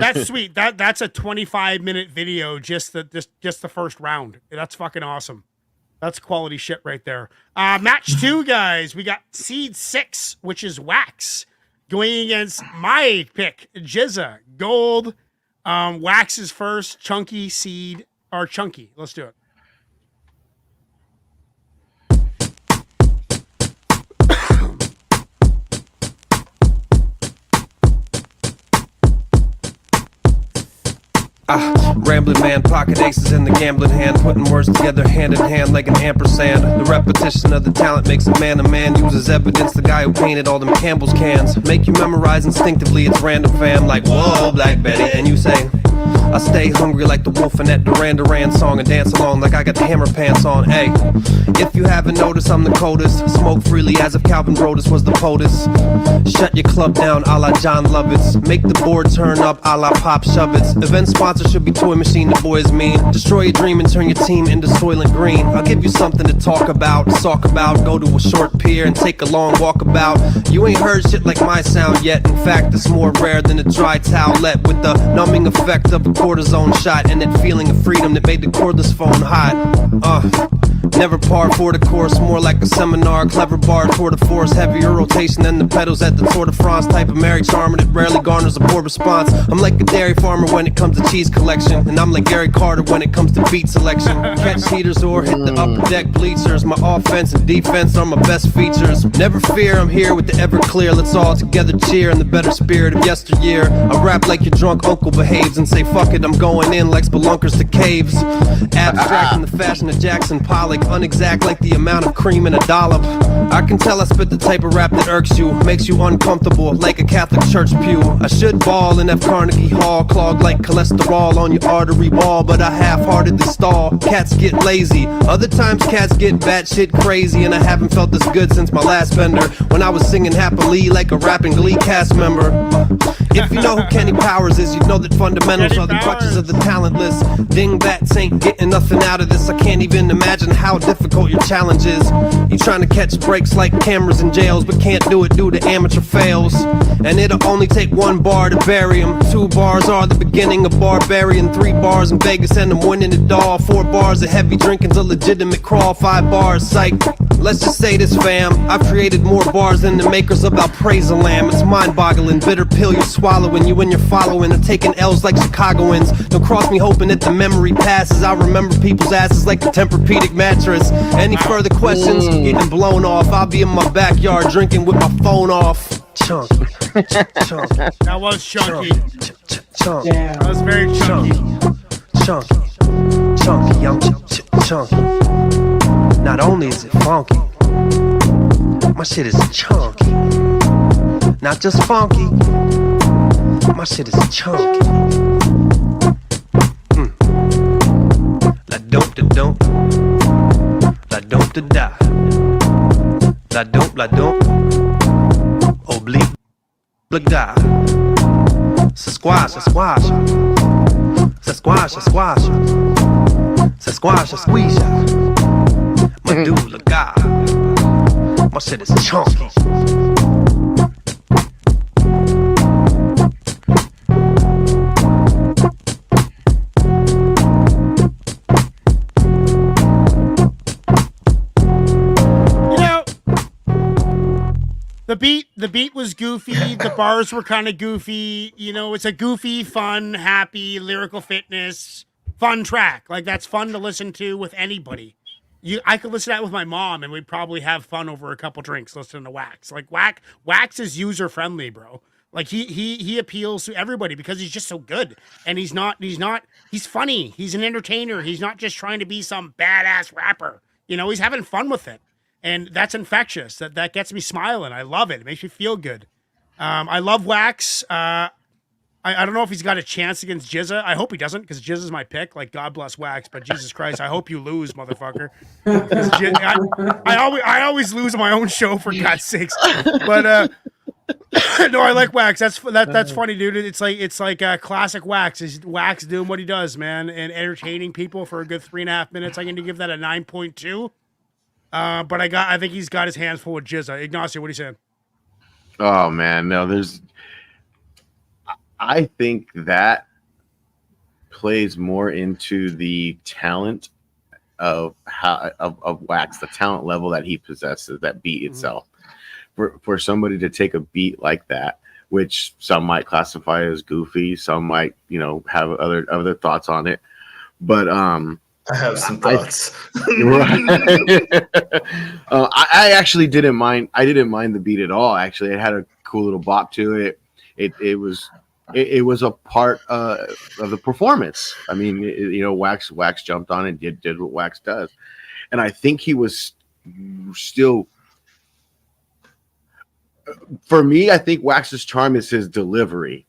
That's sweet. That's a 25-minute video, just the first round. That's fucking awesome. That's quality shit right there. Match 2, guys. We got seed 6, which is Wax, going against my pick, GZA. Gold. Wax is first. Chunky seed or Chunky. Let's do it. Rambling man, pocket aces in the gambling hand, putting words together hand in hand like an ampersand. The repetition of the talent makes a man. Uses evidence the guy who painted all them Campbell's cans. Make you memorize instinctively, it's random fam. Like, whoa, Black Betty, and you say, I stay hungry like the wolf in that Duran Duran song, and dance along like I got the hammer pants on. Hey, if you haven't noticed, I'm the coldest. Smoke freely as if Calvin Brodus was the POTUS. Shut your club down a la John Lovitz. Make the board turn up a la Pop Shovitz. Event sponsor should be Toy Machine, the boys mean. Destroy your dream and turn your team into Soylent Green. I'll give you something to talk about, go to a short pier and take a long walk about. You ain't heard shit like my sound yet. In fact, it's more rare than a dry towelette, with the numbing effect of a cortisone shot and that feeling of freedom that made the cordless phone hot. Never par for the course, more like a seminar. Clever bar tour de force, heavier rotation than the pedals at the Tour de France. Type of married charmer that rarely garners a poor response. I'm like a dairy farmer when it comes to cheese collection, and I'm like Gary Carter when it comes to beat selection. Catch heaters or hit the upper deck bleachers. My offense and defense are my best features. Never fear, I'm here with the Everclear. Let's all together cheer in the better spirit of yesteryear. I rap like your drunk uncle behaves and say fuck it, I'm going in like spelunkers to caves. Abstract in the fashion of Jackson Pollock, unexact like the amount of cream in a dollop. I can tell I spit the type of rap that irks you, makes you uncomfortable like a Catholic church pew. I should ball in F. Carnegie Hall, clogged like cholesterol on your artery wall, but I half-heartedly stall. Cats get lazy, other times cats get batshit crazy, and I haven't felt this good since my last bender, when I was singing happily like a rapping Glee cast member. If you know who Kenny Powers is, you know that fundamentals are the crutches of the talentless. Dingbats ain't getting nothing out of this. I can't even imagine how difficult your challenge is. You trying to catch breaks like cameras in jails, but can't do it due to amateur fails. And it'll only take 1 bar to bury him. 2 bars are the beginning of barbarian. 3 bars in Vegas and I'm winning it all. 4 bars of heavy drinking's a legitimate crawl. 5 bars, psych. Let's just say this, fam, I've created more bars than the makers of Alprazolam. It's mind-boggling, bitter pill you're swallowing. You and your following are taking L's like Chicagoans. Don't cross me hoping that the memory passes. I remember people's asses like the Tempur-Pedic mattress. Any further questions? Getting blown off. I'll be in my backyard drinking with my phone off. Chunky. Chunky. That was chunky. Chunky. That was very chunky. Chunky. Chunky. I'm chunky. Not only is it funky, my shit is chunky. Not just funky, my shit is chunky. La dope da dope, la dope da da, la dope, oblique, blah da. Squash, squash, squash, squash, squash, squeeze. Medulla God, my shit is chunky. The beat was goofy. The bars were kind of goofy. You know, it's a goofy, fun, happy, lyrical fitness, fun track. Like, that's fun to listen to with anybody. I could listen to that with my mom, and we'd probably have fun over a couple drinks listening to Wax. Like, Wax is user friendly, bro. Like, he appeals to everybody because he's just so good, and he's funny. He's an entertainer. He's not just trying to be some badass rapper. You know, he's having fun with it, and that's infectious. That gets me smiling. I love it. It makes me feel good. I love Wax. I don't know if he's got a chance against GZA. I hope he doesn't, because GZA's my pick. Like, God bless Wax, but Jesus Christ, I hope you lose, motherfucker. I always lose on my own show, for God's sakes. But no, I like Wax. That's funny, dude. It's like classic Wax. Is Wax doing what he does, man, and entertaining people for a good 3.5 minutes. I'm going to give that a 9.2. But I think he's got his hands full with GZA. Ignacio, what are you saying? Oh man, no, I think that plays more into the talent of Wax, the talent level that he possesses, that beat itself. For somebody to take a beat like that, which some might classify as goofy, some might, have other thoughts on it, but I have some thoughts. I actually didn't mind. I didn't mind the beat at all. Actually, it had a cool little bop to it. It was a part of the performance. I mean, Wax jumped on and did what Wax does, and I think he was still. For me, I think Wax's charm is his delivery.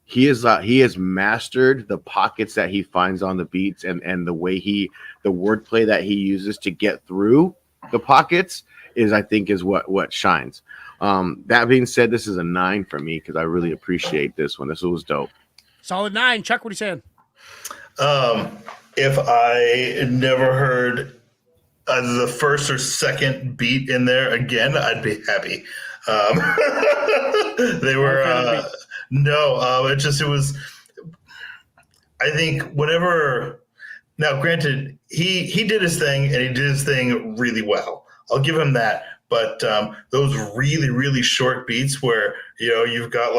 He has mastered the pockets that he finds on the beats, and the way the wordplay that he uses to get through the pockets is what shines. That being said, this is a 9 for me because I really appreciate this one. This was dope. Solid 9. Chuck, what are you saying? If I never heard either the first or second beat in there again, I'd be happy. They were it was. I think whatever. Now, granted, he did his thing and he did his thing really well. I'll give him that. But those really, really short beats where you've got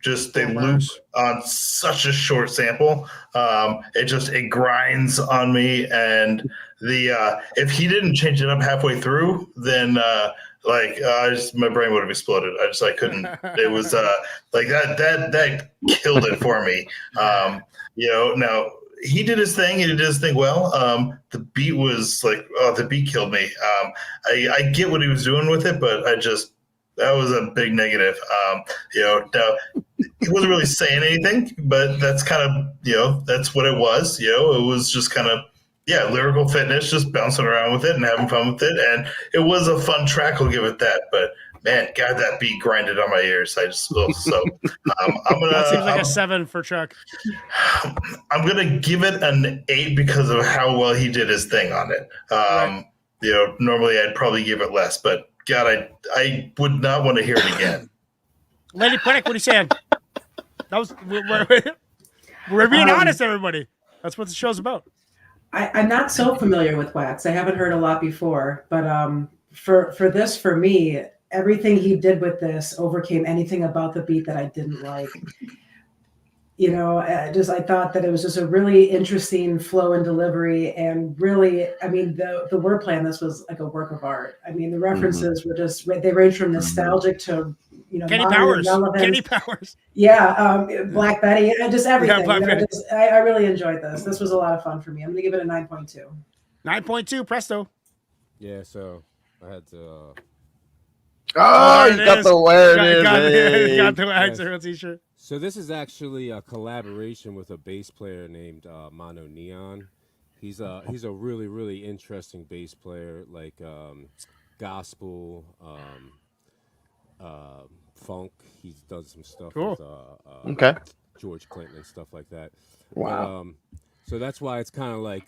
just they loop on such a short sample, it grinds on me. And if he didn't change it up halfway through, then my brain would have exploded. I couldn't. It was that killed it for me. Now he did his thing and he did his thing well. The beat was the beat killed me. I get what he was doing with it, but that was a big negative. Now he wasn't really saying anything, but that's kind of, that's what it was. It was just kind of, lyrical fitness, just bouncing around with it and having fun with it. And it was a fun track, I'll give it that. But man, God, that beat grinded on my ears. I'm gonna. That seems like a 7 for Chuck. I'm gonna give it an 8 because of how well he did his thing on it. Right. Normally I'd probably give it less, but God, I would not want to hear it again. Lady Poetic, what are you saying? We're being honest, everybody. That's what the show's about. I'm not so familiar with Wax. I haven't heard a lot before, but for me, everything he did with this overcame anything about the beat that I didn't like. I thought that it was just a really interesting flow and delivery, and really, I mean, the wordplay on this was like a work of art. I mean, the references were they range from nostalgic to Kenny Powers, Black Betty, just everything. I really enjoyed this. This was a lot of fun for me. I'm gonna give it a 9.2. 9.2, presto. Yeah, so I had to. You got the wear. You got the Wax t-shirt. So this is actually a collaboration with a bass player named Mono Neon. He's a really, really interesting bass player, like gospel, funk. He's done some stuff with George Clinton and stuff like that. Wow. But, so that's why it's kind of like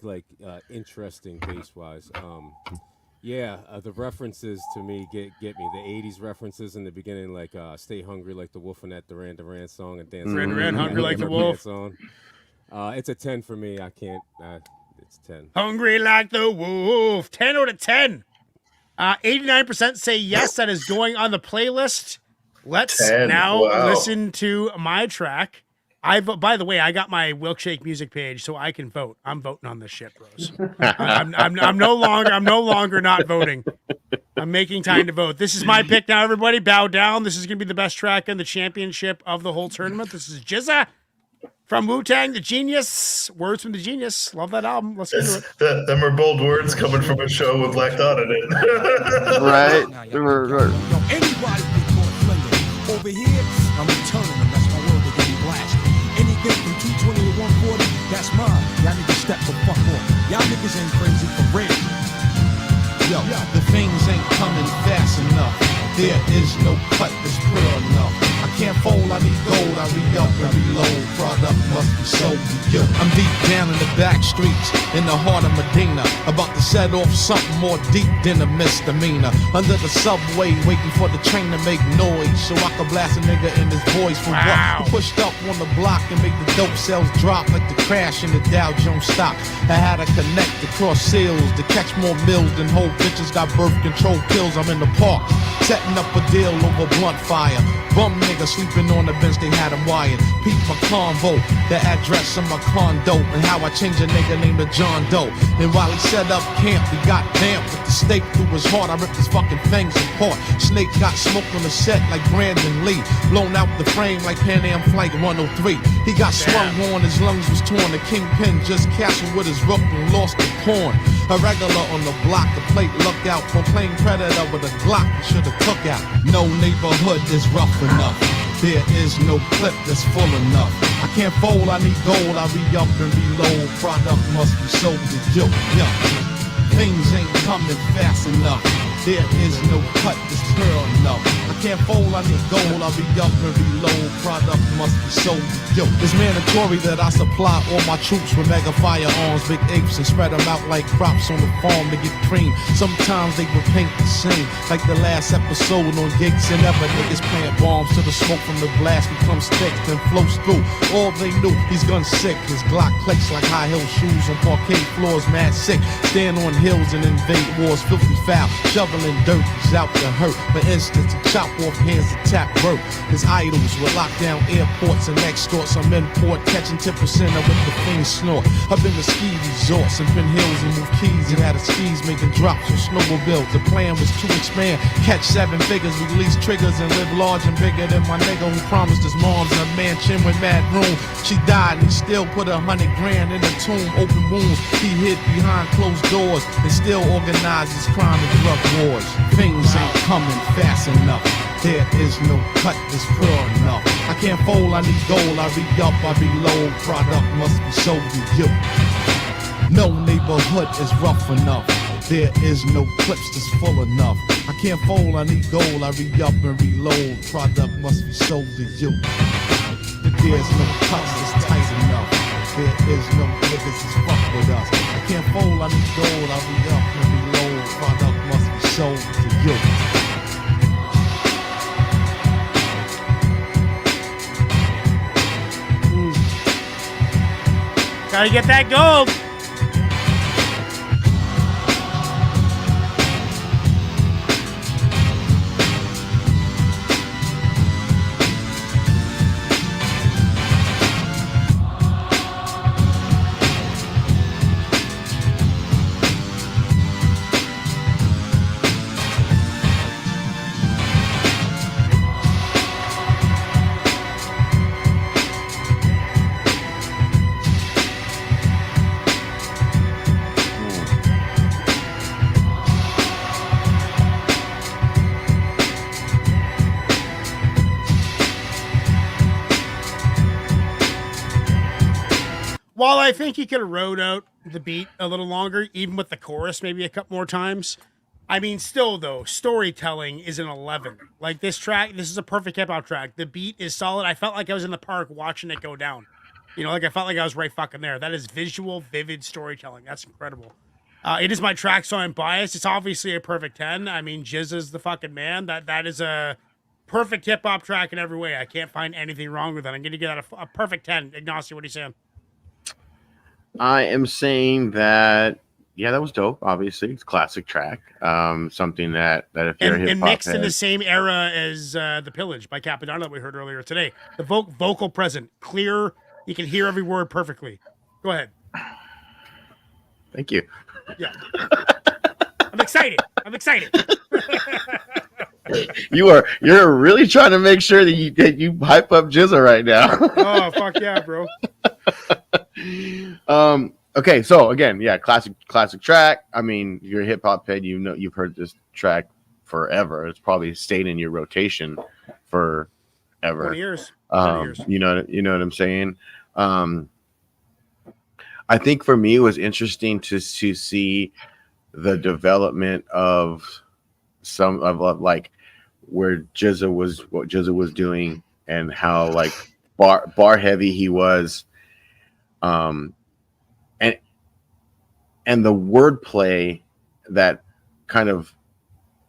interesting bass wise. The references to me get me. The 80s references in the beginning, like Stay Hungry Like the Wolf in that Duran Duran song, and Dance Duran Hungry Like the Wolf. Song. It's a 10 for me. I can't. It's 10. Hungry Like the Wolf. 10 out of 10. 89% say yes, that is going on the playlist. Let's listen to my track. By the way, I got my Wilkshake music page, so I can vote. I'm voting on this shit, bros. I'm no longer not voting. I'm making time to vote. This is my pick now, everybody. Bow down. This is going to be the best track in the championship of the whole tournament. This is GZA from Wu-Tang, The Genius. Words from The Genius. Love that album. Let's get to it. Them are bold words coming from a show with Black Thought in it. Right. Anybody can call Slender. Over here, I'm returning them. That's my word, they're getting blasted. Anything from 220 to 140, that's mine. Y'all niggas step the fuck off. Y'all niggas ain't crazy for real. Yo, the things ain't coming fast enough. There is no cut that's clear enough. I can't fold, I need gold. I re-up and reload. Product must be sold. you. I'm deep down in the back streets, in the heart of Medina, about to set off something more deep than a misdemeanor. Under the subway, waiting for the train to make noise, so I could blast a nigga in his voice for Wow. what? Who pushed up on the block and make the dope sales drop like the crash in the Dow Jones stock. I had to connect across sales to catch more mills than whole bitches got birth control pills. I'm in the park, setting up a deal over blunt fire. Bum nigga sleeping on the bench, they had him wired. Peep my convo, the address of my condo, and how I changed a nigga named the John Doe. And while he set up camp, he got damped with the stake through his heart. I ripped his fucking fangs apart. Snake got smoked on the set like Brandon Lee, blown out the frame like Pan Am Flight 103. He got swung on, his lungs was torn. The kingpin just castled with his rook and lost the porn. A regular on the block, the plate looked out. Proclaimed predator with a Glock, should've took out. No neighborhood is rough enough. There is no clip that's full enough. I can't fold, I need gold. I re-up and reload. Product must be sold to you. Yeah. Things ain't coming fast enough. There is no cut that's pure enough. I can't fold, I need gold. I'll be up and reload. Product must be sold to you. It's mandatory that I supply all my troops with mega firearms, big apes, and spread them out like crops on the farm to get cream. Sometimes they would paint the same, like the last episode on Gates and Ever. Niggas plant bombs till the smoke from the blast becomes thick and flows through. All they knew, he's gun sick. His Glock clicks like high heel shoes on parquet floors, mad sick. Stand on hills and invade wars, filthy foul. Shoveling dirt, he's out to hurt. For instance, he chop off hands to tap work. His idols will lock down airports and extort some import, catching 10% of what the fiends snort. I've been to ski resorts and been hills and moved keys and had the skis making drops on snowmobiles. The plan was to expand, catch 7 figures, release triggers, and live large and bigger than my nigga who promised his mom's a mansion with mad room. She died and he still put 100 grand in the tomb, open wounds. He hid behind closed doors and still organizes crime and drug wars. Things ain't coming fast enough. There is no cut that's pure enough. I can't fold, I need gold. I re-up, I reload. Product must be sold to you. No neighborhood is rough enough. There is no clips that's full enough. I can't fold, I need gold. I re-up and reload. Product must be sold to you. There's no cuts that's tight enough. There is no niggas that's fuck with us. I can't fold, I need gold. I re-up and reload. Product must be sold to you. Gotta get that gold. While I think he could have rode out the beat a little longer, even with the chorus maybe a couple more times, I mean, still, though, storytelling is an 11. Like, this track, this is a perfect hip-hop track. The beat is solid. I felt like I was in the park watching it go down. You know, like, I felt like I was right fucking there. That is visual, vivid storytelling. That's incredible. It is my track, so I'm biased. It's obviously a perfect 10. I mean, GZA's the fucking man. That is a perfect hip-hop track in every way. I can't find anything wrong with it. I'm going to give that a perfect 10. Ignacio, what are you saying? I am saying that, yeah, that was dope. Obviously, it's a classic track. Something that if you're a hip and hop mixed in head, the same era as The Pillage by Capadonna that we heard earlier today. The vocal present, clear. You can hear every word perfectly. Go ahead. Thank you. Yeah. I'm excited. You're really trying to make sure that you hype up GZA right now. Oh, fuck yeah, bro. Okay, so again, yeah, classic track. I mean, you're a hip hop head, you know, you've heard this track forever. It's probably stayed in your rotation forever. 20 years. You know what I'm saying? I think for me it was interesting to see the development of some of like where what GZA was doing and how like bar heavy he was. um, and the wordplay that kind of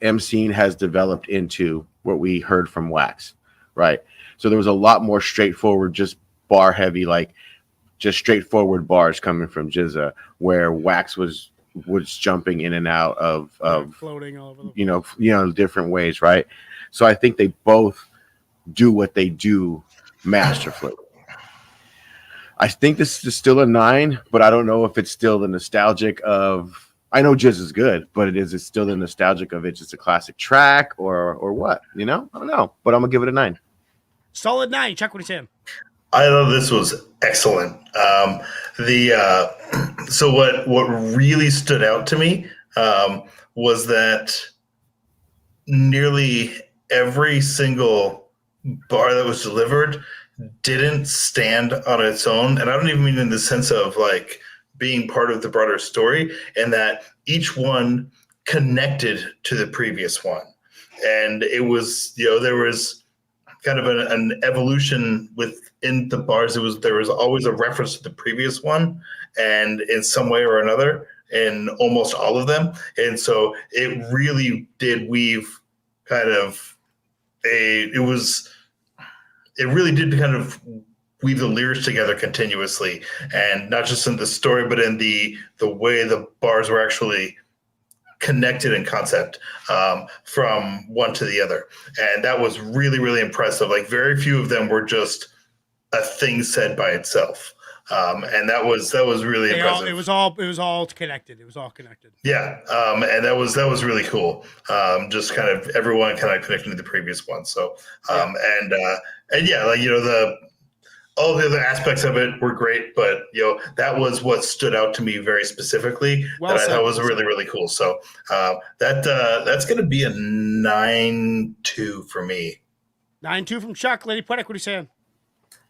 emceeing has developed into what we heard from Wax, right? So there was a lot more straightforward, just bar heavy, like just straightforward bars coming from GZA, where Wax was jumping in and out of floating all over the you know different ways, right? So I think they both do what they do masterfully. I think this is still a 9, but I don't know if it's still the nostalgic of. I know Jizz is good, but it's still the nostalgic of it's just a classic track or what? You know, I don't know, but I'm gonna give it a 9. Solid 9. Chuck, what are you saying? I thought this was excellent. So what really stood out to me was that nearly every single bar that was delivered didn't stand on its own, and I don't even mean in the sense of like being part of the broader story, and that each one connected to the previous one, and it was there was kind of an evolution within the bars. There was always a reference to the previous one, and in some way or another, in almost all of them, and so it really did weave kind of it really did kind of weave the lyrics together continuously, and not just in the story, but in the way the bars were actually connected in concept from one to the other. And that was really, really impressive. Like very few of them were just a thing said by itself. And that was really impressive. It was all connected. It was all connected. Yeah. And that was really cool. Just kind of everyone kind of connecting to the previous one. So, and yeah, like, all the other aspects of it were great, but that was what stood out to me very specifically. I thought was really, really cool. So that's going to be a 9.2 for me. 9.2 from Chuck. Lady Poetic, what are you saying?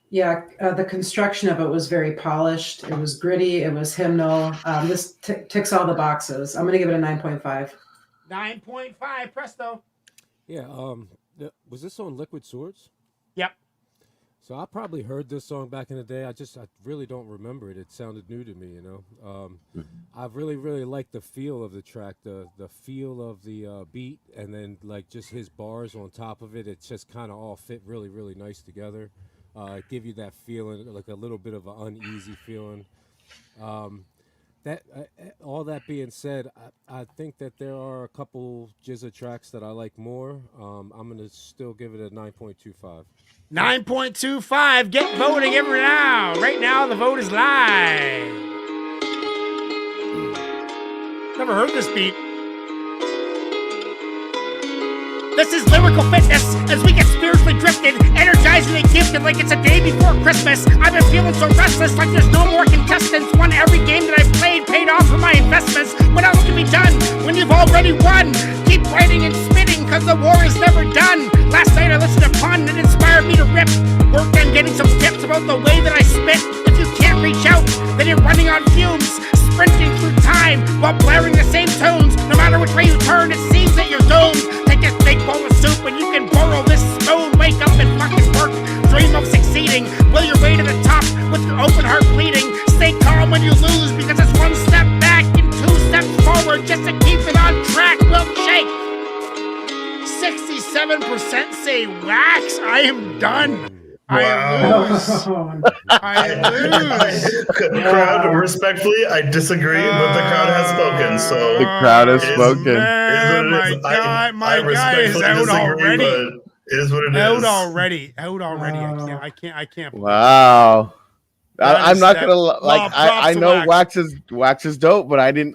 Yeah, the construction of it was very polished. It was gritty. It was hymnal. This ticks all the boxes. I'm going to give it a 9.5. 9.5, presto. Yeah. Was this on Liquid Swords? Yep. So I probably heard this song back in the day. I really don't remember it. It sounded new to me, I really, really liked the feel of the track, the feel of the beat, and then like just his bars on top of it. It just kind of all fit really, really nice together. Give you that feeling, like a little bit of an uneasy feeling. All that being said, I think that there are a couple GZA tracks that I like more. I'm going to still give it a 9.25. 9.25. Get voting every now. Right now, the vote is live. Never heard this beat. This is lyrical fitness as we get spiritually drifted, energizing and gifted like it's a day before Christmas. I've been feeling so restless like there's no more contestants. Won every game that I've played, paid off for my investments. What else can be done when you've already won? Keep writing and spitting cause the war is never done. Last night I listened to Pun that inspired me to rip. Worked on getting some tips about the way that I spit. If you can't reach out, then you're running on fumes. Sprinting through time while blaring the same tunes. No matter which way you turn, it seems that you're doomed. Take this big bowl of soup and you can borrow this spoon. Wake up and fucking work. Dream of succeeding. Will your way to the top with your open heart bleeding. Stay calm when you lose because it's one step back and 2 steps forward just to keep it on track. Wilkshake. 67% say Wax. I am done. Wow. I lose. Crowd, respectfully, I disagree, but the crowd has spoken. So The crowd has spoken. My guy is out already. It is what it is. Out already. I can't. Wow. I'm not gonna props I to know Wax. Wax is dope, but I did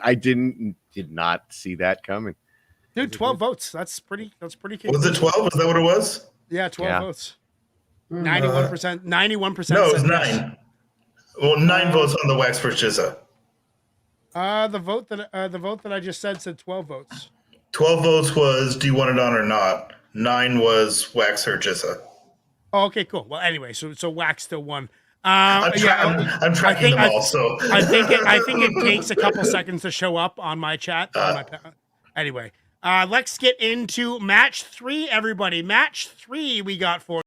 not see that coming. Dude, 12 votes. That's pretty kick. Was it 12? Is that what it was? Yeah, 12 votes. 91%. 91%. No, it was said yes. 9. Well, 9 votes on the Wax for GZA. The vote that I just said 12 votes. 12 votes was do you want it on or not? 9 was Wax or GZA. Oh, okay, cool. Well, anyway, so Wax still won. I'm tracking them all. So I think it takes a couple seconds to show up on my chat. Anyway, let's get into match 3, everybody. Match 3 we got for